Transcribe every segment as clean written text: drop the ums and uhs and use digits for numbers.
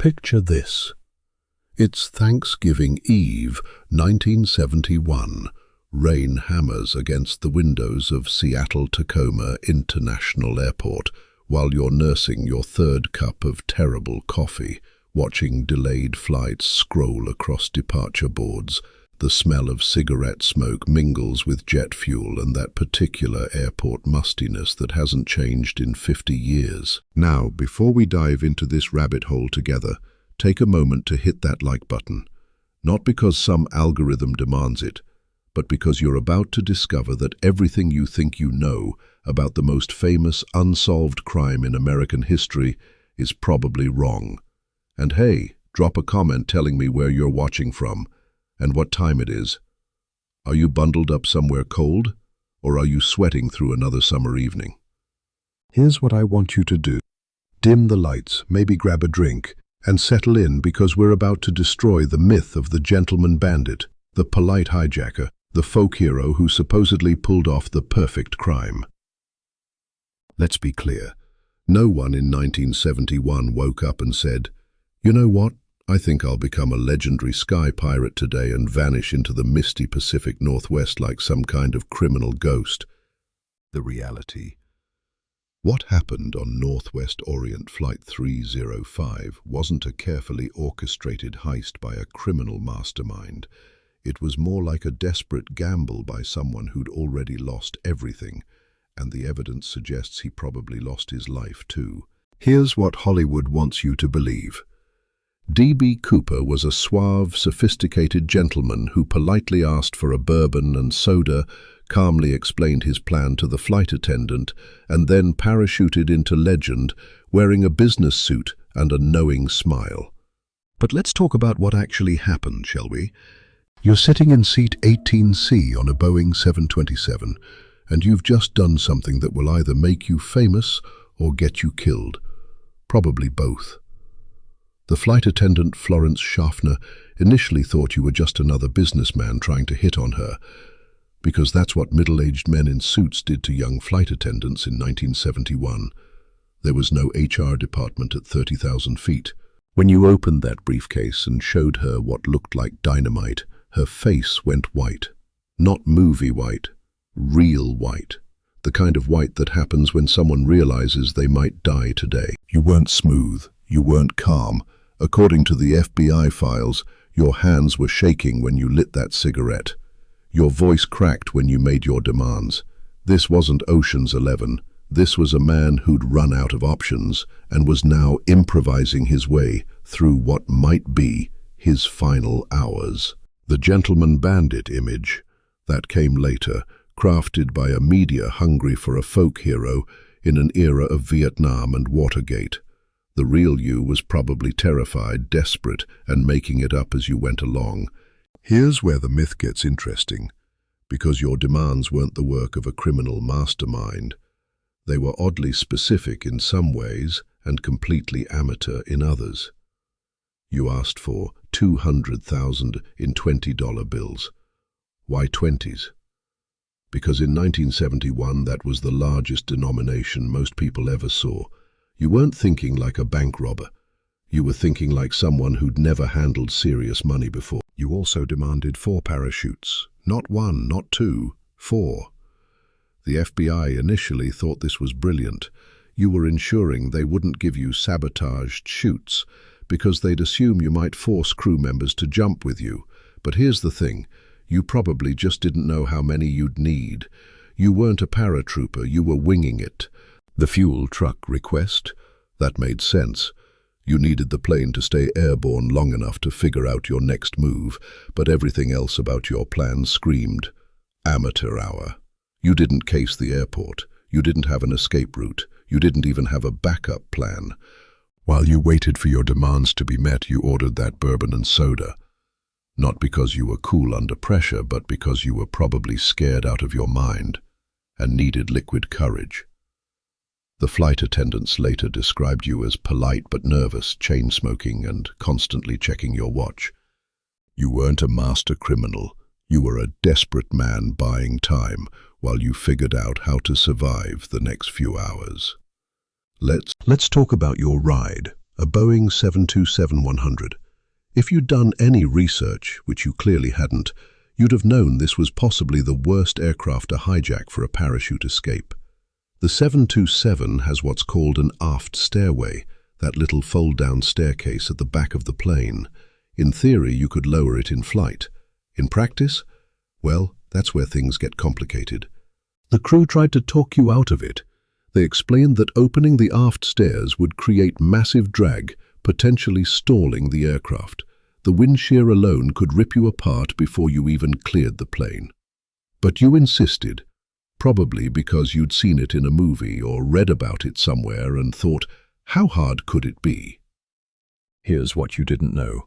Picture this. It's Thanksgiving Eve, 1971. Rain hammers against the windows of Seattle-Tacoma International Airport while you're nursing your third cup of terrible coffee, watching delayed flights scroll across departure boards. The smell of cigarette smoke mingles with jet fuel and that particular airport mustiness that hasn't changed in 50 years. Now, before we dive into this rabbit hole together, take a moment to hit that like button. Not because some algorithm demands it, but because you're about to discover that everything you think you know about the most famous unsolved crime in American history is probably wrong. And hey, drop a comment telling me where you're watching from and what time it is. Are you bundled up somewhere cold, or are you sweating through another summer evening? Here's what I want you to do. Dim the lights, maybe grab a drink, and settle in because we're about to destroy the myth of the gentleman bandit, the polite hijacker, the folk hero who supposedly pulled off the perfect crime. Let's be clear. No one in 1971 woke up and said, "You know what? I think I'll become a legendary sky pirate today and vanish into the misty Pacific Northwest like some kind of criminal ghost." The reality. What happened on Northwest Orient Flight 305 wasn't a carefully orchestrated heist by a criminal mastermind. It was more like a desperate gamble by someone who'd already lost everything, and the evidence suggests he probably lost his life too. Here's what Hollywood wants you to believe. D.B. Cooper was a suave, sophisticated gentleman who politely asked for a bourbon and soda, calmly explained his plan to the flight attendant, and then parachuted into legend wearing a business suit and a knowing smile. But let's talk about what actually happened, shall we? You're sitting in seat 18C on a Boeing 727, and you've just done something that will either make you famous or get you killed. Probably both. The flight attendant, Florence Schaffner, initially thought you were just another businessman trying to hit on her, because that's what middle-aged men in suits did to young flight attendants in 1971. There was no HR department at 30,000 feet. When you opened that briefcase and showed her what looked like dynamite, her face went white. Not movie white, real white. The kind of white that happens when someone realizes they might die today. You weren't smooth. You weren't calm. According to the FBI files, your hands were shaking when you lit that cigarette. Your voice cracked when you made your demands. This wasn't Ocean's 11. This was a man who'd run out of options and was now improvising his way through what might be his final hours. The gentleman bandit image, that came later, crafted by a media hungry for a folk hero in an era of Vietnam and Watergate. The real you was probably terrified, desperate, and making it up as you went along. Here's where the myth gets interesting, because your demands weren't the work of a criminal mastermind. They were oddly specific in some ways and completely amateur in others. You asked for $200,000 in $20 bills. Why 20s? Because in 1971 that was the largest denomination most people ever saw. You weren't thinking like a bank robber. You were thinking like someone who'd never handled serious money before. You also demanded 4 parachutes. Not 1, not 2, 4. The FBI initially thought this was brilliant. You were ensuring they wouldn't give you sabotaged chutes because they'd assume you might force crew members to jump with you. But here's the thing. You probably just didn't know how many you'd need. You weren't a paratrooper. You were winging it. The fuel truck request? That made sense. You needed the plane to stay airborne long enough to figure out your next move, but everything else about your plan screamed amateur hour. You didn't case the airport. You didn't have an escape route. You didn't even have a backup plan. While you waited for your demands to be met, you ordered that bourbon and soda. Not because you were cool under pressure, but because you were probably scared out of your mind and needed liquid courage. The flight attendants later described you as polite but nervous, chain-smoking and constantly checking your watch. You weren't a master criminal. You were a desperate man buying time while you figured out how to survive the next few hours. Let's talk about your ride. A Boeing 727-100. If you'd done any research, which you clearly hadn't, you'd have known this was possibly the worst aircraft to hijack for a parachute escape. The 727 has what's called an aft stairway, that little fold-down staircase at the back of the plane. In theory, you could lower it in flight. In practice, well, that's where things get complicated. The crew tried to talk you out of it. They explained that opening the aft stairs would create massive drag, potentially stalling the aircraft. The wind shear alone could rip you apart before you even cleared the plane. But you insisted, probably because you'd seen it in a movie or read about it somewhere and thought, how hard could it be? Here's what you didn't know.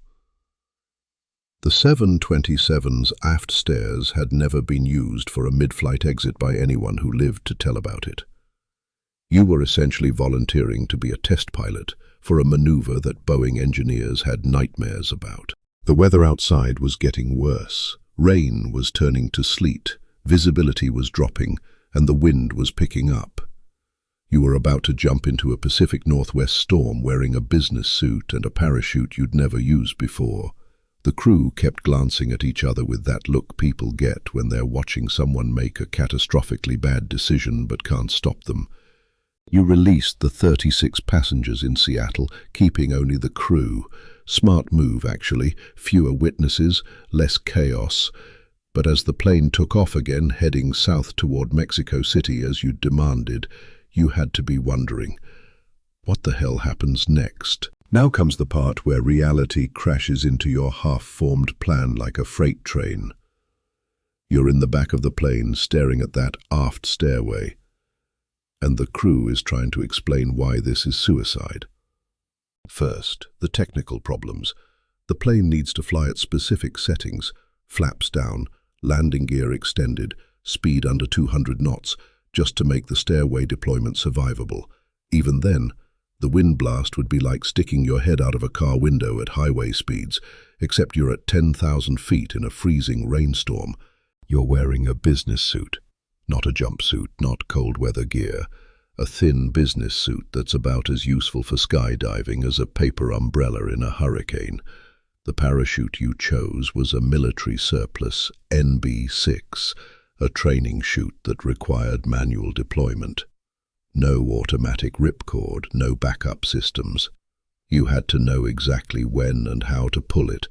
The 727's aft stairs had never been used for a mid-flight exit by anyone who lived to tell about it. You were essentially volunteering to be a test pilot for a maneuver that Boeing engineers had nightmares about. The weather outside was getting worse. Rain was turning to sleet, visibility was dropping, and the wind was picking up. You were about to jump into a Pacific Northwest storm wearing a business suit and a parachute you'd never used before. The crew kept glancing at each other with that look people get when they're watching someone make a catastrophically bad decision but can't stop them. You released the 36 passengers in Seattle, keeping only the crew. Smart move, actually. Fewer witnesses, less chaos. But as the plane took off again, heading south toward Mexico City as you'd demanded, you had to be wondering, what the hell happens next? Now comes the part where reality crashes into your half-formed plan like a freight train. You're in the back of the plane, staring at that aft stairway, and the crew is trying to explain why this is suicide. First, the technical problems. The plane needs to fly at specific settings, flaps down, landing gear extended, speed under 200 knots, just to make the stairway deployment survivable. Even then, the wind blast would be like sticking your head out of a car window at highway speeds, except you're at 10,000 feet in a freezing rainstorm. You're wearing a business suit. Not a jumpsuit, not cold weather gear. A thin business suit that's about as useful for skydiving as a paper umbrella in a hurricane. The parachute you chose was a military surplus NB6, a training chute that required manual deployment. No automatic ripcord, no backup systems. You had to know exactly when and how to pull it,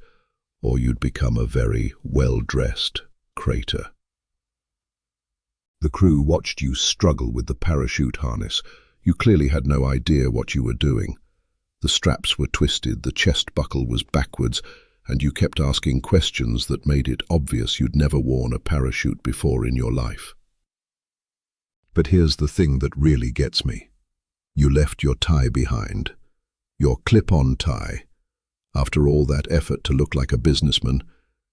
or you'd become a very well-dressed crater. The crew watched you struggle with the parachute harness. You clearly had no idea what you were doing. The straps were twisted, the chest buckle was backwards, and you kept asking questions that made it obvious you'd never worn a parachute before in your life. But here's the thing that really gets me. You left your tie behind. Your clip-on tie. After all that effort to look like a businessman,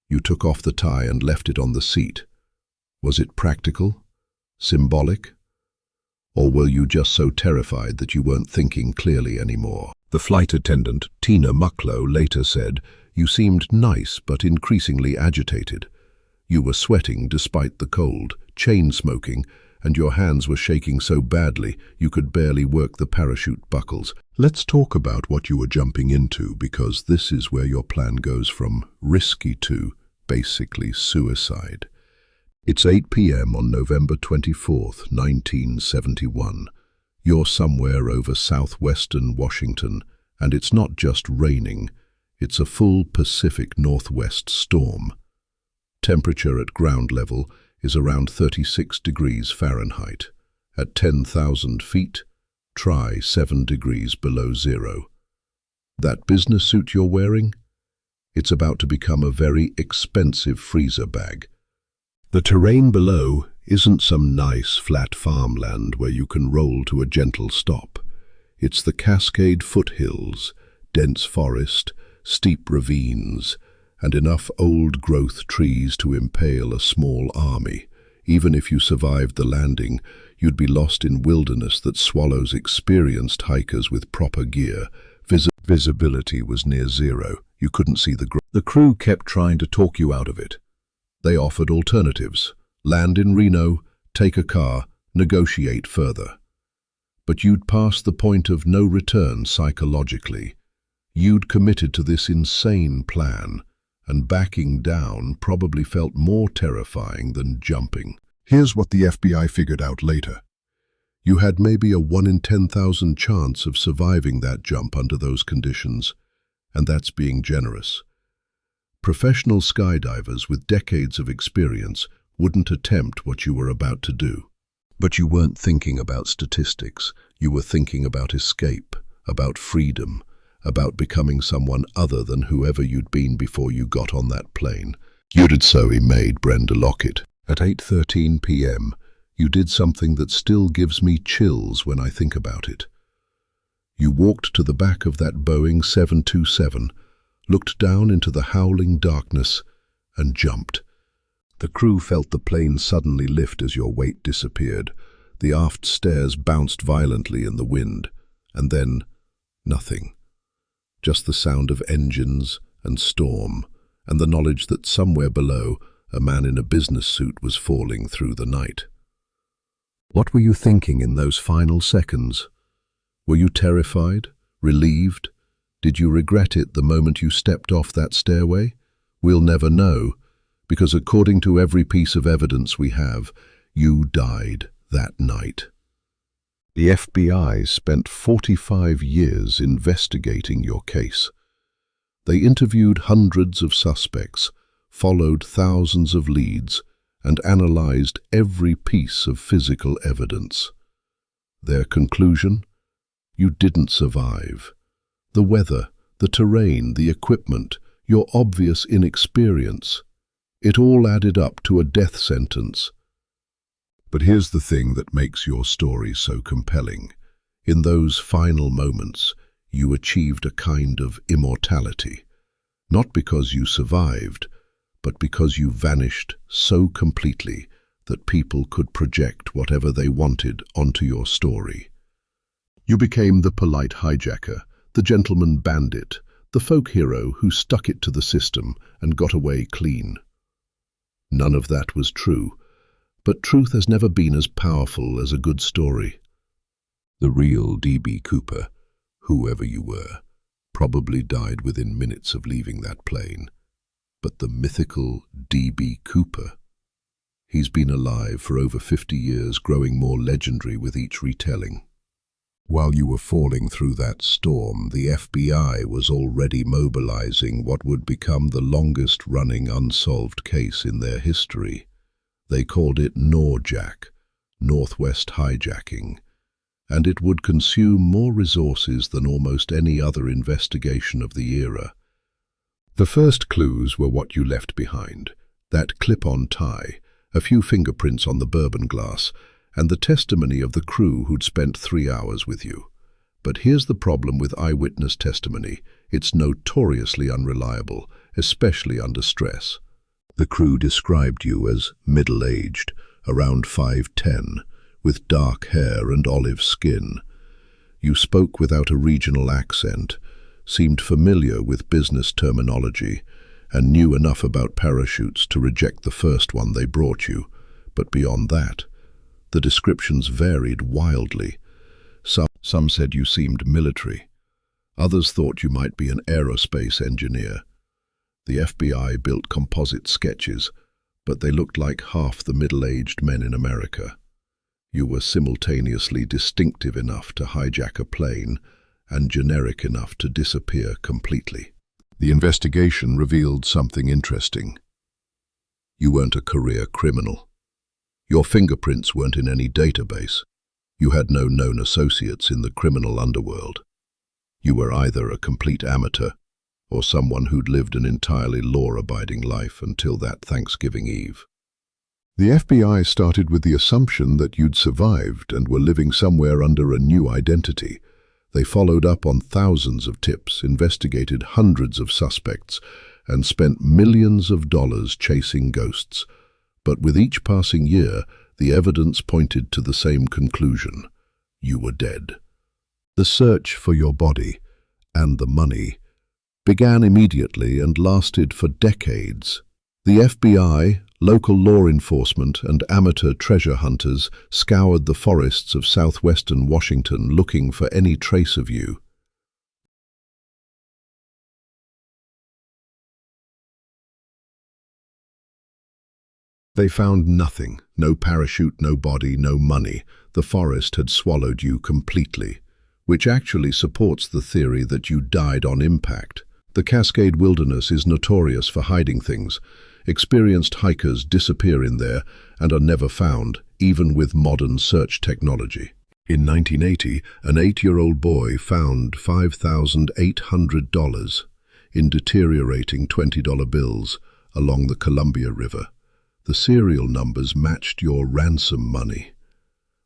you took off the tie and left it on the seat. Was it practical? Symbolic? Or were you just so terrified that you weren't thinking clearly anymore? The flight attendant, Tina Mucklow, later said, "You seemed nice but increasingly agitated. You were sweating despite the cold, chain-smoking, and your hands were shaking so badly you could barely work the parachute buckles. Let's talk about what you were jumping into, because this is where your plan goes from risky to, basically, suicide." It's 8 p.m. on November 24th, 1971. You're somewhere over southwestern Washington, and it's not just raining, it's a full Pacific Northwest storm. Temperature at ground level is around 36 degrees Fahrenheit. At 10,000 feet, try 7 degrees below zero. That business suit you're wearing? It's about to become a very expensive freezer bag. The terrain below isn't some nice flat farmland where you can roll to a gentle stop. It's the Cascade foothills, dense forest, steep ravines, and enough old-growth trees to impale a small army. Even if you survived the landing, you'd be lost in wilderness that swallows experienced hikers with proper gear. Visibility was near zero. You couldn't see the ground. The crew kept trying to talk you out of it. They offered alternatives. Land in Reno, take a car, negotiate further. But you'd passed the point of no return psychologically. You'd committed to this insane plan, and backing down probably felt more terrifying than jumping. Here's what the FBI figured out later. You had maybe a 1 in 10,000 chance of surviving that jump under those conditions, and that's being generous. Professional skydivers with decades of experience wouldn't attempt what you were about to do. But you weren't thinking about statistics. You were thinking about escape, about freedom, about becoming someone other than whoever you'd been before you got on that plane. You did so, he made Brenda Lockett. At 8:13 p.m., you did something that still gives me chills when I think about it. You walked to the back of that Boeing 727, looked down into the howling darkness, and jumped. The crew felt the plane suddenly lift as your weight disappeared. The aft stairs bounced violently in the wind, and then nothing. Just the sound of engines and storm, and the knowledge that somewhere below, a man in a business suit was falling through the night. What were you thinking in those final seconds? Were you terrified? Relieved? Did you regret it the moment you stepped off that stairway? We'll never know, because according to every piece of evidence we have, you died that night. The FBI spent 45 years investigating your case. They interviewed hundreds of suspects, followed thousands of leads, and analyzed every piece of physical evidence. Their conclusion? You didn't survive. The weather, the terrain, the equipment, your obvious inexperience, it all added up to a death sentence. But here's the thing that makes your story so compelling. In those final moments, you achieved a kind of immortality. Not because you survived, but because you vanished so completely that people could project whatever they wanted onto your story. You became the polite hijacker, the gentleman bandit, the folk hero who stuck it to the system and got away clean. None of that was true, but truth has never been as powerful as a good story. The real D.B. Cooper, whoever you were, probably died within minutes of leaving that plane. But the mythical D.B. Cooper, he's been alive for over 50 years, growing more legendary with each retelling. While you were falling through that storm, the FBI was already mobilizing what would become the longest-running unsolved case in their history. They called it NORJAC, Northwest Hijacking, and it would consume more resources than almost any other investigation of the era. The first clues were what you left behind, that clip-on tie, a few fingerprints on the bourbon glass, and the testimony of the crew who'd spent 3 hours with you. But here's the problem with eyewitness testimony. It's notoriously unreliable, especially under stress. The crew described you as middle-aged, around 5'10", with dark hair and olive skin. You spoke without a regional accent, seemed familiar with business terminology, and knew enough about parachutes to reject the first one they brought you. But beyond that, the descriptions varied wildly. Some said you seemed military. Others thought you might be an aerospace engineer. The FBI built composite sketches, but they looked like half the middle-aged men in America. You were simultaneously distinctive enough to hijack a plane and generic enough to disappear completely. The investigation revealed something interesting. You weren't a career criminal. Your fingerprints weren't in any database. You had no known associates in the criminal underworld. You were either a complete amateur or someone who'd lived an entirely law-abiding life until that Thanksgiving Eve. The FBI started with the assumption that you'd survived and were living somewhere under a new identity. They followed up on thousands of tips, investigated hundreds of suspects, and spent millions of dollars chasing ghosts. But with each passing year, the evidence pointed to the same conclusion. You were dead. The search for your body, and the money, began immediately and lasted for decades. The FBI, Local law enforcement and amateur treasure hunters scoured the forests of southwestern Washington looking for any trace of you. They found nothing, no parachute, no body, no money. The forest had swallowed you completely, which actually supports the theory that you died on impact. The Cascade Wilderness is notorious for hiding things. Experienced hikers disappear in there and are never found, even with modern search technology. In 1980, an 8-year-old boy found $5,800 in deteriorating $20 bills along the Columbia River. The serial numbers matched your ransom money.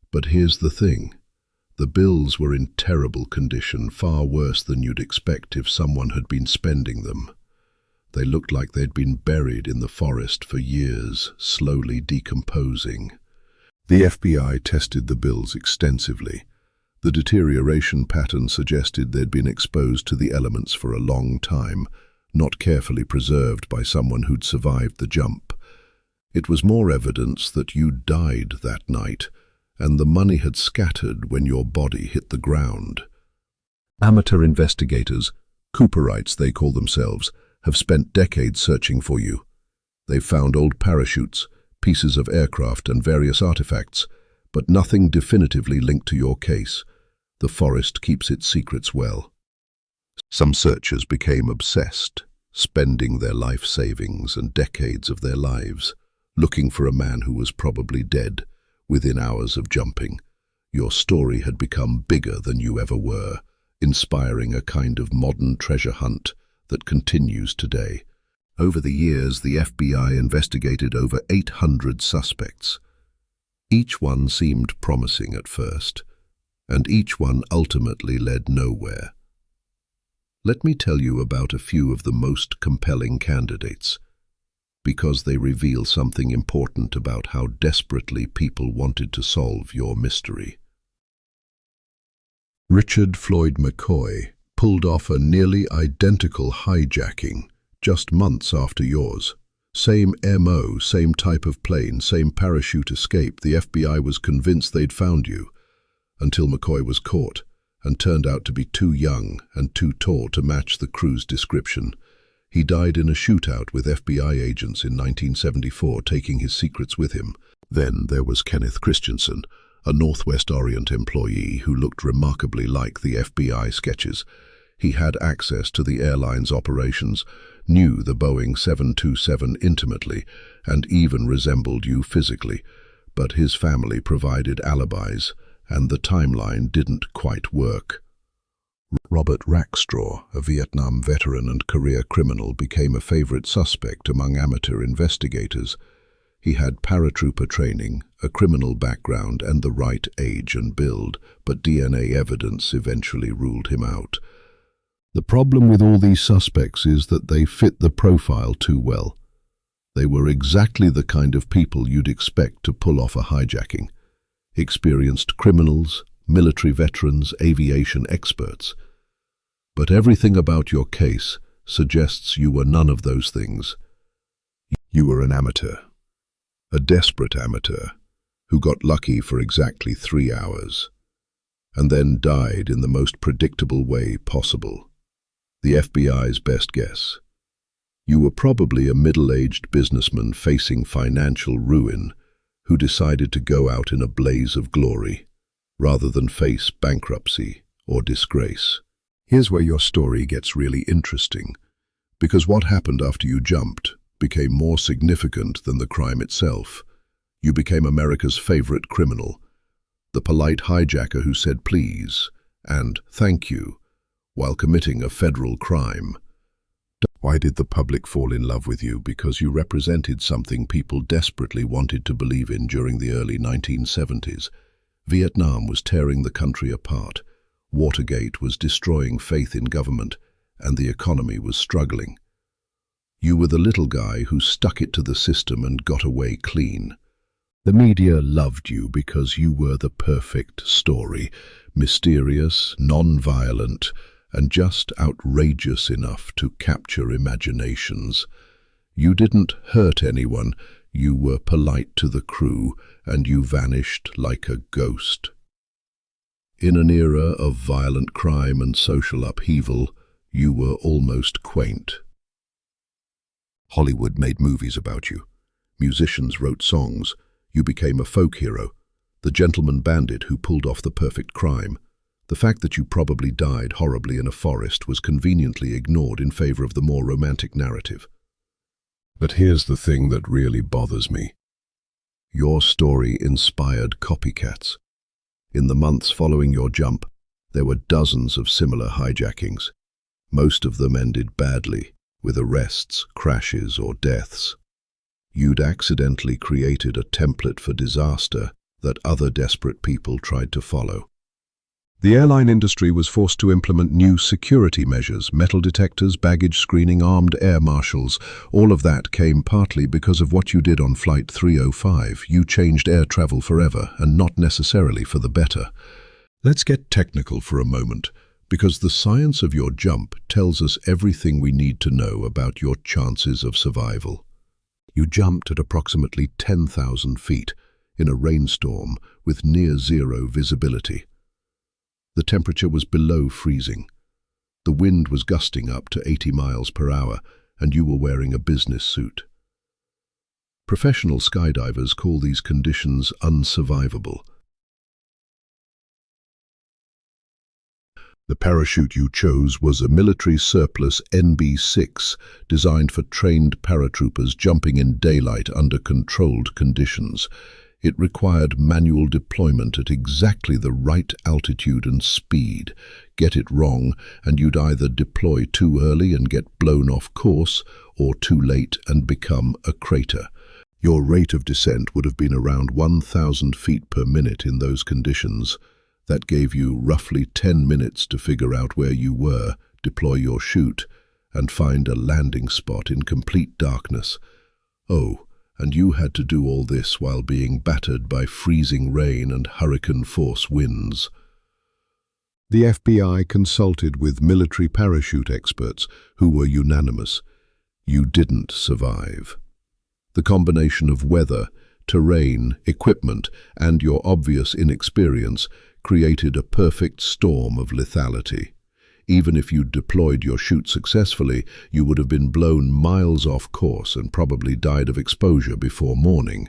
But here's the thing. The bills were in terrible condition, far worse than you'd expect if someone had been spending them. They looked like they'd been buried in the forest for years, slowly decomposing. The FBI tested the bills extensively. The deterioration pattern suggested they'd been exposed to the elements for a long time, not carefully preserved by someone who'd survived the jump. It was more evidence that you died that night, and the money had scattered when your body hit the ground. Amateur investigators, Cooperites they call themselves, have spent decades searching for you. They've found old parachutes, pieces of aircraft and various artifacts, but nothing definitively linked to your case. The forest keeps its secrets well. Some searchers became obsessed, spending their life savings and decades of their lives looking for a man who was probably dead within hours of jumping. Your story had become bigger than you ever were, inspiring a kind of modern treasure hunt that continues today. Over the years, the FBI investigated over 800 suspects. Each one seemed promising at first, and each one ultimately led nowhere. Let me tell you about a few of the most compelling candidates, because they reveal something important about how desperately people wanted to solve your mystery. Richard Floyd McCoy pulled off a nearly identical hijacking just months after yours. Same MO, same type of plane, same parachute escape. The FBI was convinced they'd found you, until McCoy was caught and turned out to be too young and too tall to match the crew's description. He died in a shootout with FBI agents in 1974, taking his secrets with him. Then there was Kenneth Christensen, a Northwest Orient employee who looked remarkably like the FBI sketches. He had access to the airline's operations, knew the Boeing 727 intimately, and even resembled you physically. But his family provided alibis, and the timeline didn't quite work. Robert Rackstraw, a Vietnam veteran and career criminal, became a favorite suspect among amateur investigators. He had paratrooper training, a criminal background, and the right age and build, but DNA evidence eventually ruled him out. The problem with all these suspects is that they fit the profile too well. They were exactly the kind of people you'd expect to pull off a hijacking. Experienced criminals, military veterans, aviation experts. But everything about your case suggests you were none of those things. You were an amateur, a desperate amateur, who got lucky for exactly 3 hours, and then died in the most predictable way possible. The FBI's best guess. You were probably a middle-aged businessman facing financial ruin who decided to go out in a blaze of glory, rather than face bankruptcy or disgrace. Here's where your story gets really interesting, because what happened after you jumped became more significant than the crime itself. You became America's favorite criminal, the polite hijacker who said please and thank you while committing a federal crime. Why did the public fall in love with you? Because you represented something people desperately wanted to believe in during the early 1970s. Vietnam was tearing the country apart. Watergate was destroying faith in government, and the economy was struggling. You were the little guy who stuck it to the system and got away clean. The media loved you because you were the perfect story, mysterious, non-violent, and just outrageous enough to capture imaginations. You didn't hurt anyone, You were polite to the crew, and you vanished like a ghost. In an era of violent crime and social upheaval, you were almost quaint. Hollywood made movies about you. Musicians wrote songs. You became a folk hero, the gentleman bandit who pulled off the perfect crime. The fact that you probably died horribly in a forest was conveniently ignored in favor of the more romantic narrative. But here's the thing that really bothers me. Your story inspired copycats. In the months following your jump, there were dozens of similar hijackings. Most of them ended badly, with arrests, crashes, or deaths. You'd accidentally created a template for disaster that other desperate people tried to follow. The airline industry was forced to implement new security measures, metal detectors, baggage screening, armed air marshals. All of that came partly because of what you did on Flight 305. You changed air travel forever, and not necessarily for the better. Let's get technical for a moment, because the science of your jump tells us everything we need to know about your chances of survival. You jumped at approximately 10,000 feet in a rainstorm with near-zero visibility. The temperature was below freezing. The wind was gusting up to 80 miles per hour, and you were wearing a business suit. Professional skydivers call these conditions unsurvivable. The parachute you chose was a military surplus NB-6, designed for trained paratroopers jumping in daylight under controlled conditions. It required manual deployment at exactly the right altitude and speed. Get it wrong, and you'd either deploy too early and get blown off course, or too late and become a crater. Your rate of descent would have been around 1,000 feet per minute in those conditions. That gave you roughly 10 minutes to figure out where you were, deploy your chute, and find a landing spot in complete darkness. Oh, and you had to do all this while being battered by freezing rain and hurricane-force winds. The FBI consulted with military parachute experts who were unanimous. You didn't survive. The combination of weather, terrain, equipment, and your obvious inexperience created a perfect storm of lethality. Even if you'd deployed your chute successfully, you would have been blown miles off course and probably died of exposure before morning.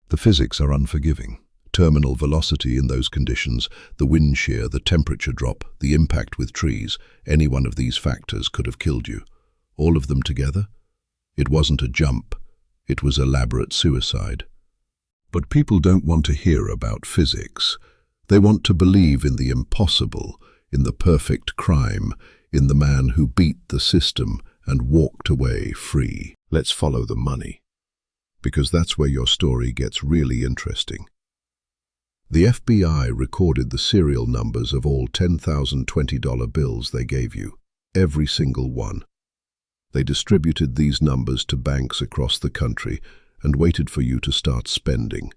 The physics are unforgiving. Terminal velocity in those conditions, the wind shear, the temperature drop, the impact with trees, any one of these factors could have killed you. All of them together? It wasn't a jump. It was elaborate suicide. But people don't want to hear about physics. They want to believe in the impossible, in the perfect crime, in the man who beat the system and walked away free. Let's follow the money, because that's where your story gets really interesting. The FBI recorded the serial numbers of all 10,000 $20 bills they gave you, every single one. They distributed these numbers to banks across the country and waited for you to start spending.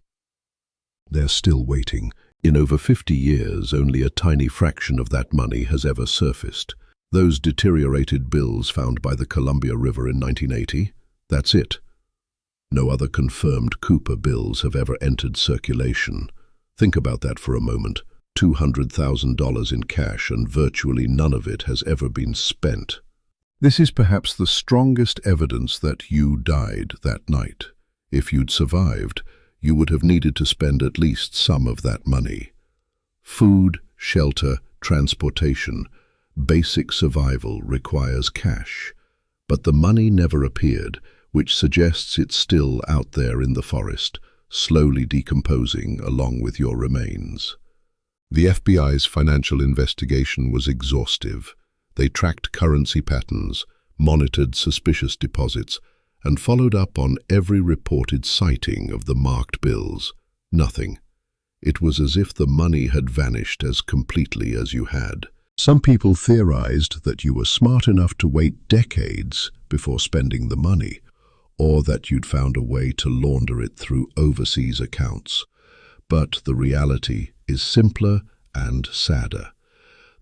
They're still waiting. In over 50 years, only a tiny fraction of that money has ever surfaced. Those deteriorated bills found by the Columbia River in 1980, that's it. No other confirmed Cooper bills have ever entered circulation. Think about that for a moment. $200,000 in cash, and virtually none of it has ever been spent. This is perhaps the strongest evidence that you died that night. If you'd survived, you would have needed to spend at least some of that money. Food, shelter, transportation, basic survival requires cash. But the money never appeared, which suggests it's still out there in the forest, slowly decomposing along with your remains. The FBI's financial investigation was exhaustive. They tracked currency patterns, monitored suspicious deposits, and followed up on every reported sighting of the marked bills. Nothing. It was as if the money had vanished as completely as you had. Some people theorized that you were smart enough to wait decades before spending the money, or that you'd found a way to launder it through overseas accounts. But the reality is simpler and sadder.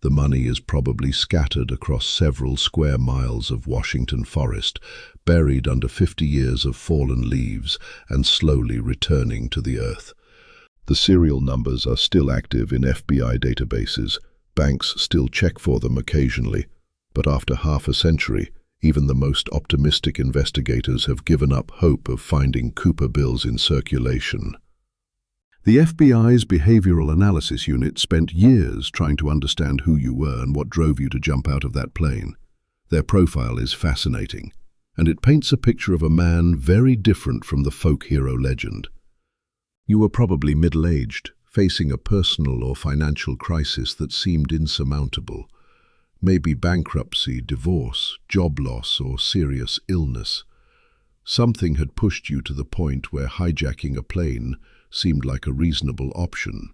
The money is probably scattered across several square miles of Washington forest, buried under 50 years of fallen leaves and slowly returning to the earth. The serial numbers are still active in FBI databases. Banks still check for them occasionally, but after half a century, even the most optimistic investigators have given up hope of finding Cooper bills in circulation. The FBI's Behavioral Analysis Unit spent years trying to understand who you were and what drove you to jump out of that plane. Their profile is fascinating, and it paints a picture of a man very different from the folk hero legend. You were probably middle-aged, facing a personal or financial crisis that seemed insurmountable. Maybe bankruptcy, divorce, job loss, or serious illness. Something had pushed you to the point where hijacking a plane seemed like a reasonable option.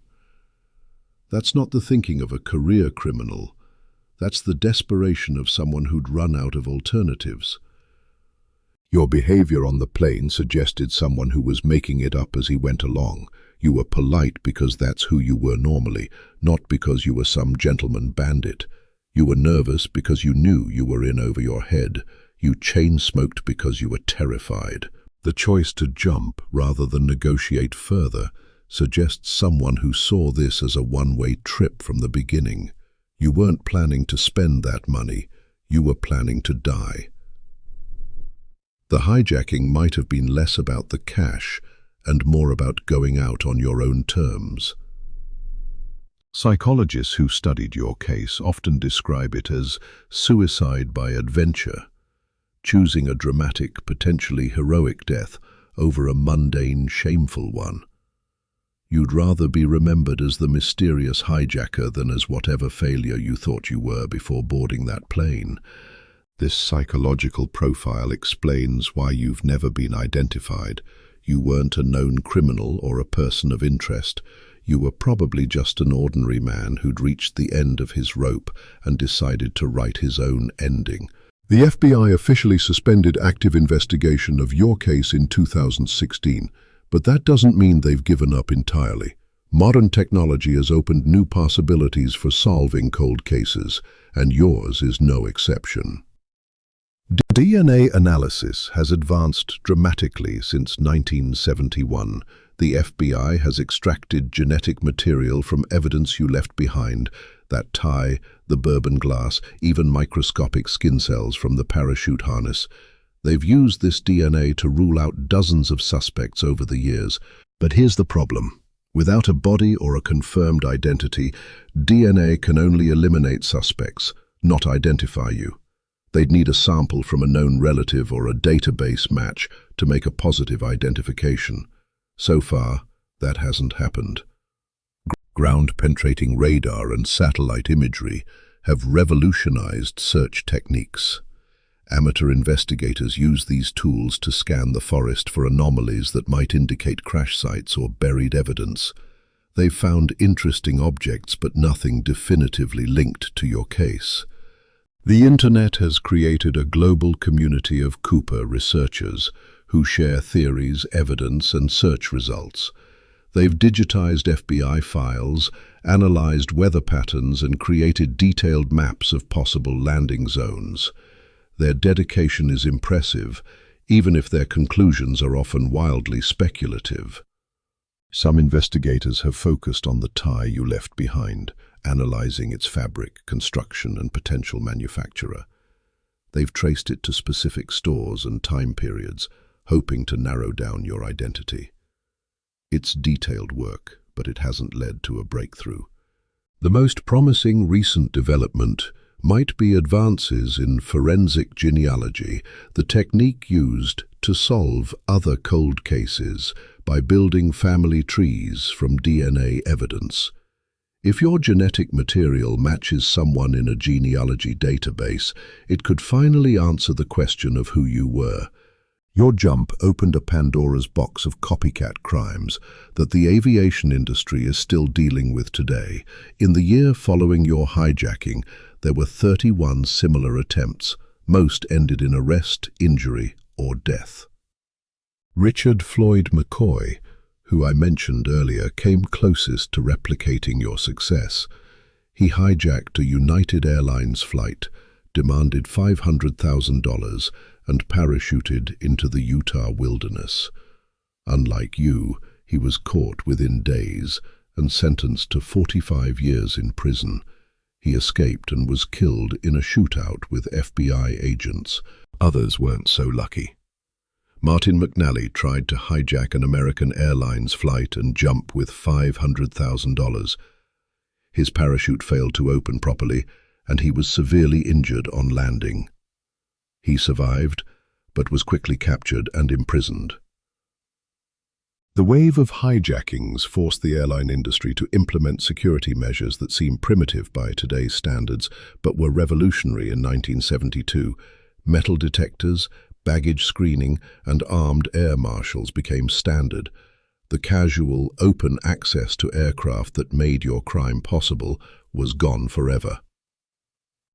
That's not the thinking of a career criminal. That's the desperation of someone who'd run out of alternatives. Your behavior on the plane suggested someone who was making it up as he went along. You were polite because that's who you were normally, not because you were some gentleman bandit. You were nervous because you knew you were in over your head. You chain-smoked because you were terrified. The choice to jump rather than negotiate further suggests someone who saw this as a one-way trip from the beginning. You weren't planning to spend that money. You were planning to die. The hijacking might have been less about the cash and more about going out on your own terms. Psychologists who studied your case often describe it as suicide by adventure, choosing a dramatic, potentially heroic death over a mundane, shameful one. You'd rather be remembered as the mysterious hijacker than as whatever failure you thought you were before boarding that plane. This psychological profile explains why you've never been identified. You weren't a known criminal or a person of interest. You were probably just an ordinary man who'd reached the end of his rope and decided to write his own ending. The FBI officially suspended active investigation of your case in 2016, but that doesn't mean they've given up entirely. Modern technology has opened new possibilities for solving cold cases, and yours is no exception. DNA analysis has advanced dramatically since 1971. The FBI has extracted genetic material from evidence you left behind, that tie, the bourbon glass, even microscopic skin cells from the parachute harness. They've used this DNA to rule out dozens of suspects over the years. But here's the problem. Without a body or a confirmed identity, DNA can only eliminate suspects, not identify you. They'd need a sample from a known relative or a database match to make a positive identification. So far, that hasn't happened. Ground-penetrating radar and satellite imagery have revolutionized search techniques. Amateur investigators use these tools to scan the forest for anomalies that might indicate crash sites or buried evidence. They've found interesting objects, but nothing definitively linked to your case. The Internet has created a global community of Cooper researchers who share theories, evidence, and search results. They've digitized FBI files, analyzed weather patterns, and created detailed maps of possible landing zones. Their dedication is impressive, even if their conclusions are often wildly speculative. Some investigators have focused on the tie you left behind, analyzing its fabric, construction, and potential manufacturer. They've traced it to specific stores and time periods, hoping to narrow down your identity. It's detailed work, but it hasn't led to a breakthrough. The most promising recent development might be advances in forensic genealogy, the technique used to solve other cold cases by building family trees from DNA evidence. If your genetic material matches someone in a genealogy database, it could finally answer the question of who you were. Your jump opened a Pandora's box of copycat crimes that the aviation industry is still dealing with today. In the year following your hijacking, there were 31 similar attempts. Most ended in arrest, injury, or death. Richard Floyd McCoy, who I mentioned earlier, came closest to replicating your success. He hijacked a United Airlines flight, demanded $500,000, and parachuted into the Utah wilderness. Unlike you, he was caught within days and sentenced to 45 years in prison. He escaped and was killed in a shootout with FBI agents. Others weren't so lucky. Martin McNally tried to hijack an American Airlines flight and jump with $500,000. His parachute failed to open properly, and he was severely injured on landing. He survived, but was quickly captured and imprisoned. The wave of hijackings forced the airline industry to implement security measures that seem primitive by today's standards, but were revolutionary in 1972. Metal detectors, baggage screening, and armed air marshals became standard. The casual, open access to aircraft that made your crime possible was gone forever.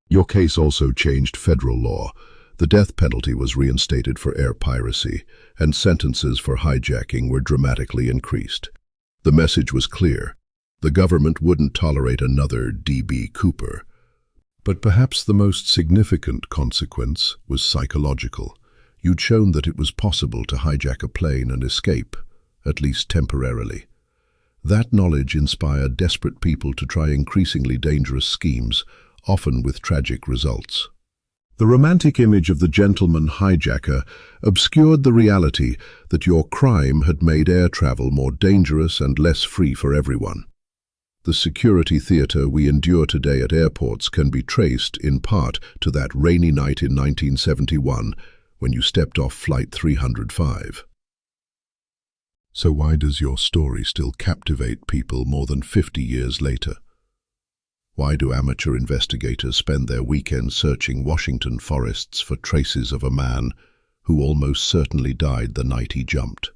Your case also changed federal law. The death penalty was reinstated for air piracy, and sentences for hijacking were dramatically increased. The message was clear. The government wouldn't tolerate another D.B. Cooper. But perhaps the most significant consequence was psychological. You'd shown that it was possible to hijack a plane and escape, at least temporarily. That knowledge inspired desperate people to try increasingly dangerous schemes, often with tragic results. The romantic image of the gentleman hijacker obscured the reality that your crime had made air travel more dangerous and less free for everyone. The security theater we endure today at airports can be traced, in part, to that rainy night in 1971 when you stepped off Flight 305. So why does your story still captivate people more than 50 years later? Why do amateur investigators spend their weekends searching Washington forests for traces of a man who almost certainly died the night he jumped?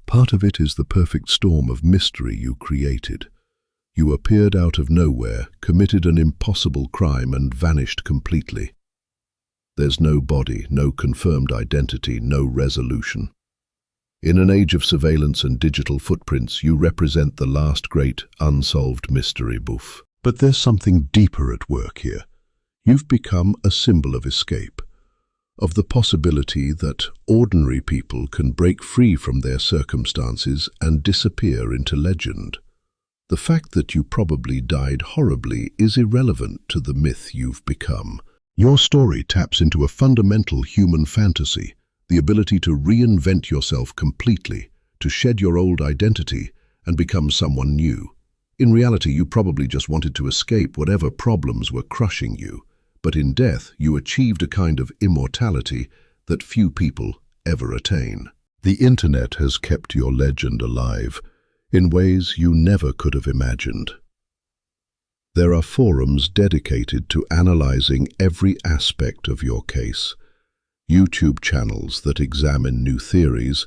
Part of it is the perfect storm of mystery you created. You appeared out of nowhere, committed an impossible crime, and vanished completely. There's no body, no confirmed identity, no resolution. In an age of surveillance and digital footprints, you represent the last great unsolved mystery, Boof. But there's something deeper at work here. You've become a symbol of escape, of the possibility that ordinary people can break free from their circumstances and disappear into legend. The fact that you probably died horribly is irrelevant to the myth you've become. Your story taps into a fundamental human fantasy, the ability to reinvent yourself completely, to shed your old identity and become someone new. In reality, you probably just wanted to escape whatever problems were crushing you, but in death you achieved a kind of immortality that few people ever attain. The internet has kept your legend alive in ways you never could have imagined. There are forums dedicated to analyzing every aspect of your case, YouTube channels that examine new theories,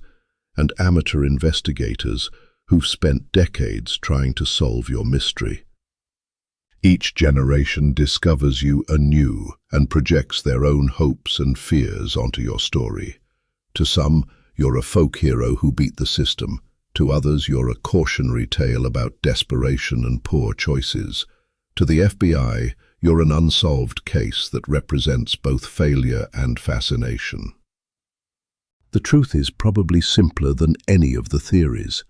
and amateur investigators who've spent decades trying to solve your mystery. Each generation discovers you anew and projects their own hopes and fears onto your story. To some, you're a folk hero who beat the system. To others, you're a cautionary tale about desperation and poor choices. To the FBI, you're an unsolved case that represents both failure and fascination. The truth is probably simpler than any of the theories.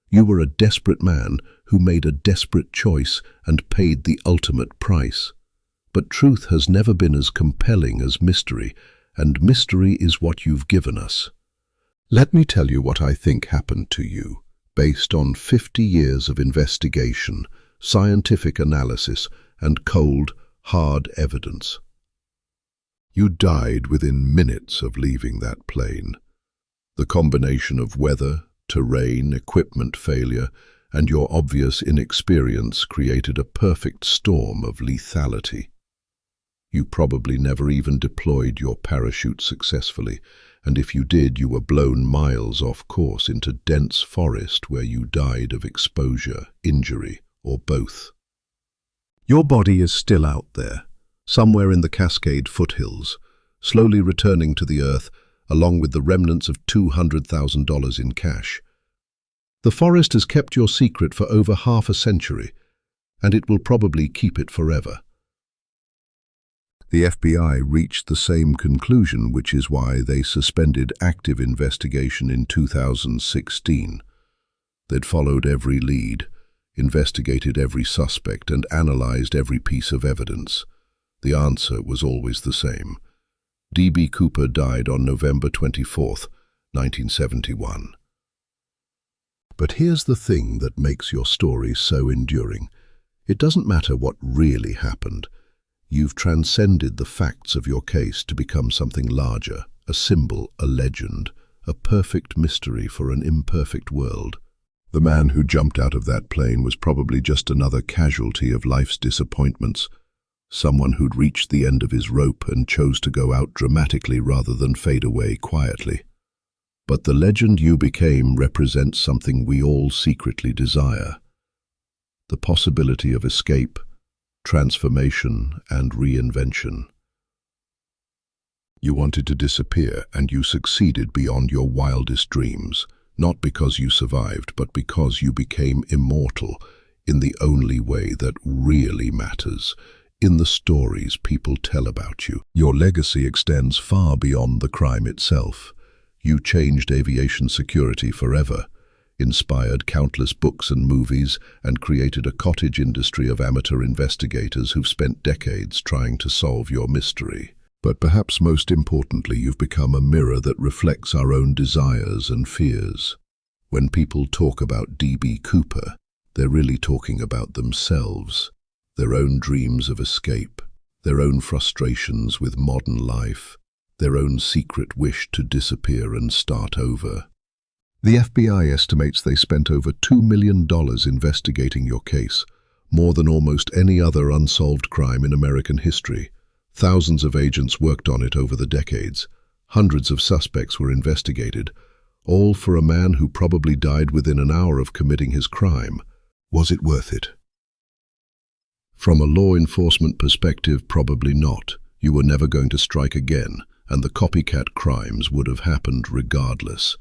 You were a desperate man who made a desperate choice and paid the ultimate price. But truth has never been as compelling as mystery, and mystery is what you've given us. Let me tell you what I think happened to you, based on 50 years of investigation, scientific analysis, and cold, hard evidence. You died within minutes of leaving that plane. The combination of weather, terrain, equipment failure, and your obvious inexperience created a perfect storm of lethality. You probably never even deployed your parachute successfully, and if you did, you were blown miles off course into dense forest where you died of exposure, injury, or both. Your body is still out there, somewhere in the Cascade foothills, slowly returning to the earth, along with the remnants of $200,000 in cash. The forest has kept your secret for over half a century, and it will probably keep it forever. The FBI reached the same conclusion, which is why they suspended active investigation in 2016. They'd followed every lead, investigated every suspect, and analyzed every piece of evidence. The answer was always the same. D.B. Cooper died on November 24, 1971. But here's the thing that makes your story so enduring. It doesn't matter what really happened. You've transcended the facts of your case to become something larger, a symbol, a legend, a perfect mystery for an imperfect world. The man who jumped out of that plane was probably just another casualty of life's disappointments, someone who'd reached the end of his rope and chose to go out dramatically rather than fade away quietly. But the legend you became represents something we all secretly desire: the possibility of escape, transformation, and reinvention. You wanted to disappear, and you succeeded beyond your wildest dreams, not because you survived, but because you became immortal in the only way that really matters, in the stories people tell about you. Your legacy extends far beyond the crime itself. You changed aviation security forever, inspired countless books and movies, and created a cottage industry of amateur investigators who've spent decades trying to solve your mystery. But perhaps most importantly, you've become a mirror that reflects our own desires and fears. When people talk about D.B. Cooper, they're really talking about themselves, their own dreams of escape, their own frustrations with modern life, their own secret wish to disappear and start over. The FBI estimates they spent over $2 million investigating your case, more than almost any other unsolved crime in American history. Thousands of agents worked on it over the decades. Hundreds of suspects were investigated, all for a man who probably died within an hour of committing his crime. Was it worth it? From a law enforcement perspective, probably not. You were never going to strike again, and the copycat crimes would have happened regardless.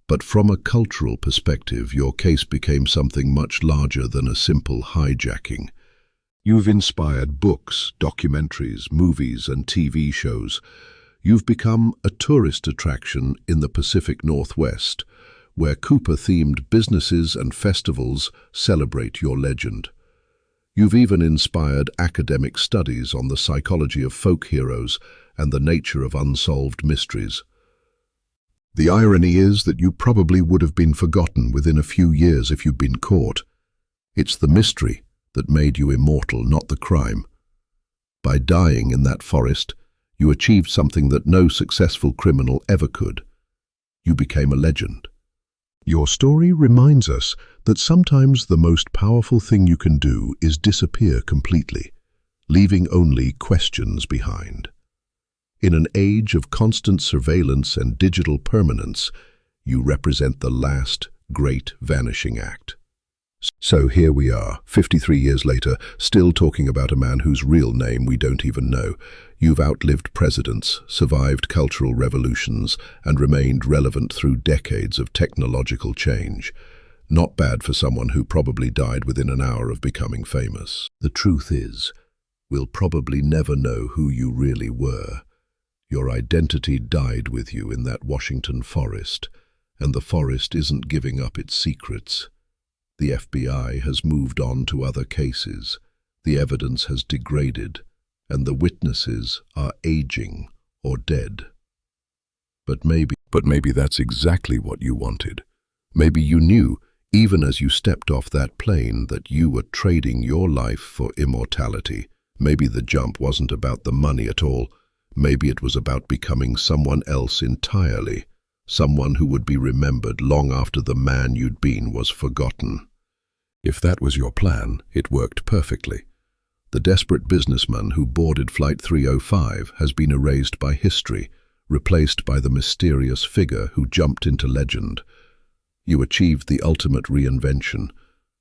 But from a cultural perspective, your case became something much larger than a simple hijacking. You've inspired books, documentaries, movies, and TV shows. You've become a tourist attraction in the Pacific Northwest, where Cooper-themed businesses and festivals celebrate your legend. You've even inspired academic studies on the psychology of folk heroes and the nature of unsolved mysteries. The irony is that you probably would have been forgotten within a few years if you'd been caught. It's the mystery that made you immortal, not the crime. By dying in that forest, you achieved something that no successful criminal ever could. You became a legend. Your story reminds us that sometimes the most powerful thing you can do is disappear completely, leaving only questions behind. In an age of constant surveillance and digital permanence, you represent the last great vanishing act. So here we are, 53 years later, still talking about a man whose real name we don't even know. You've outlived presidents, survived cultural revolutions, and remained relevant through decades of technological change. Not bad for someone who probably died within an hour of becoming famous. The truth is, we'll probably never know who you really were. Your identity died with you in that Washington forest, and the forest isn't giving up its secrets. The FBI has moved on to other cases, the evidence has degraded, and the witnesses are aging or dead. But maybe that's exactly what you wanted. Maybe you knew, even as you stepped off that plane, that you were trading your life for immortality. Maybe the jump wasn't about the money at all. Maybe it was about becoming someone else entirely, someone who would be remembered long after the man you'd been was forgotten. If that was your plan, it worked perfectly. The desperate businessman who boarded Flight 305 has been erased by history, replaced by the mysterious figure who jumped into legend. You achieved the ultimate reinvention.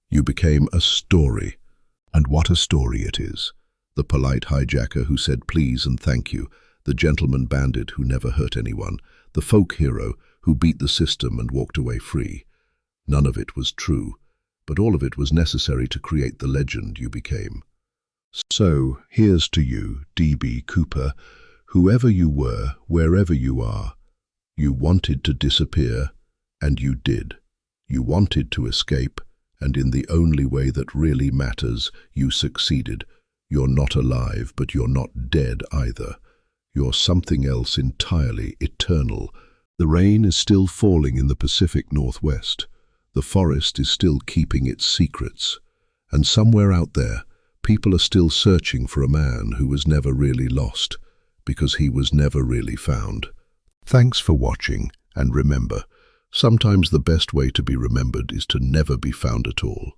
You became a story. And what a story it is. The polite hijacker who said please and thank you, the gentleman bandit who never hurt anyone, the folk hero who beat the system and walked away free. None of it was true, but all of it was necessary to create the legend you became. So, here's to you, D.B. Cooper, whoever you were, wherever you are. You wanted to disappear, and you did. You wanted to escape, and in the only way that really matters, you succeeded. You're not alive, but you're not dead either. You're something else entirely, eternal. The rain is still falling in the Pacific Northwest. The forest is still keeping its secrets. And somewhere out there, people are still searching for a man who was never really lost, because he was never really found. Thanks for watching, and remember, sometimes the best way to be remembered is to never be found at all.